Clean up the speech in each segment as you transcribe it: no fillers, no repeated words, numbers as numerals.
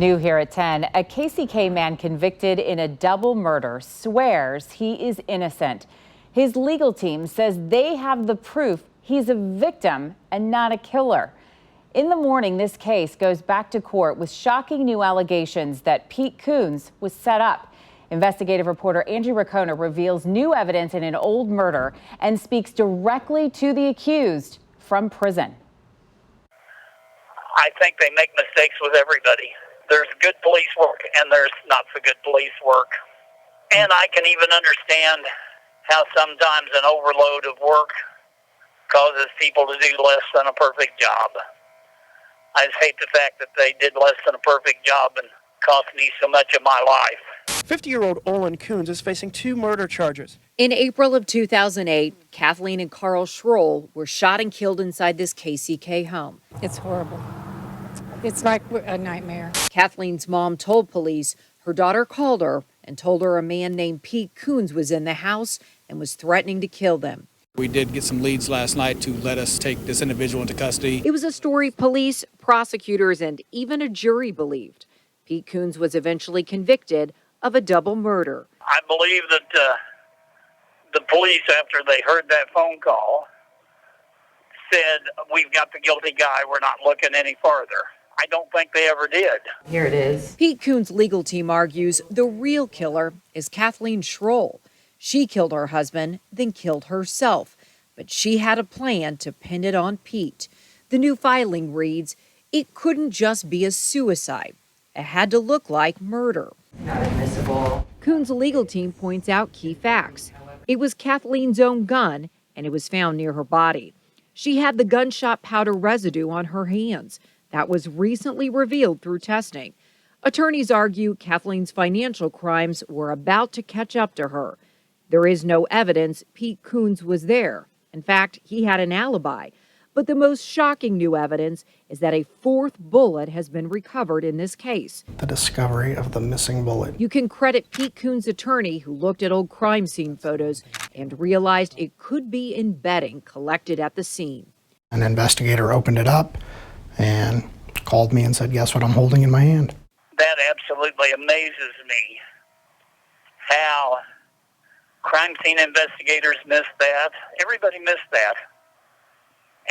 New here at 10, a KCK man convicted in a double murder swears he is innocent. His legal team says they have the proof he's a victim and not a killer. In the morning, this case goes back to court with shocking new allegations that Pete Coones was set up. Investigative reporter Angie Racona reveals new evidence in an old murder and speaks directly to the accused from prison. I think they make mistakes with everybody. There's good police work and there's not so good police work. And I can even understand how sometimes an overload of work causes people to do less than a perfect job. I just hate the fact that they did less than a perfect job and cost me so much of my life. 50-year-old Olin Coones is facing 2 murder charges. In April of 2008, Kathleen and Carl Schroll were shot and killed inside this KCK home. It's horrible. It's like a nightmare. Kathleen's mom told police her daughter called her and told her a man named Pete Coones was in the house and was threatening to kill them. We did get some leads last night to let us take this individual into custody. It was a story police, prosecutors, and even a jury believed. Pete Coones was eventually convicted of a double murder. I believe that the police, after they heard that phone call, said, "We've got the guilty guy, we're not looking any farther." I don't think they ever did. Here it is. Pete Coones' legal team argues the real killer is Kathleen Schroll. She killed her husband, then killed herself. But she had a plan to pin it on Pete. The new filing reads, it couldn't just be a suicide. It had to look like murder. Not admissible. Coones' legal team points out key facts. It was Kathleen's own gun, and it was found near her body. She had the gunshot powder residue on her hands. That was recently revealed through testing. Attorneys argue Kathleen's financial crimes were about to catch up to her. There is no evidence Pete Coones was there. In fact, he had an alibi. But the most shocking new evidence is that a 4th bullet has been recovered in this case. The discovery of the missing bullet. You can credit Pete Coones' attorney, who looked at old crime scene photos and realized it could be in bedding collected at the scene. An investigator opened it up and called me and said, "Guess what I'm holding in my hand?" That absolutely amazes me, how crime scene investigators missed that. Everybody missed that.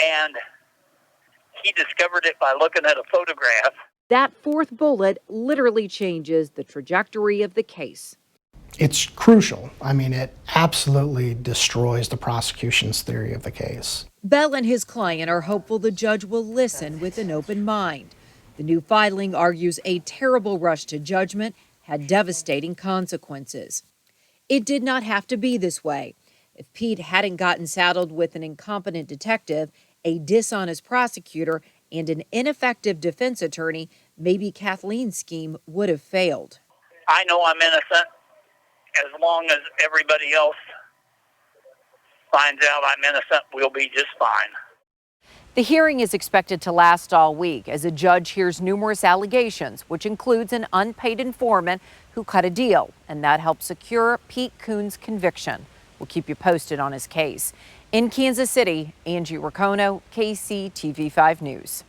And he discovered it by looking at a photograph. That 4th bullet literally changes the trajectory of the case. It's crucial. I mean, it absolutely destroys the prosecution's theory of the case. Bell and his client are hopeful the judge will listen with an open mind. The new filing argues a terrible rush to judgment had devastating consequences. It did not have to be this way. If Pete hadn't gotten saddled with an incompetent detective, a dishonest prosecutor, and an ineffective defense attorney, maybe Kathleen's scheme would have failed. I know I'm innocent. As long as everybody else finds out I'm innocent, we'll be just fine. The hearing is expected to last all week as a judge hears numerous allegations, which includes an unpaid informant who cut a deal, and that helped secure Pete Coones' conviction. We'll keep you posted on his case. In Kansas City, Angie Racona, KCTV5 News.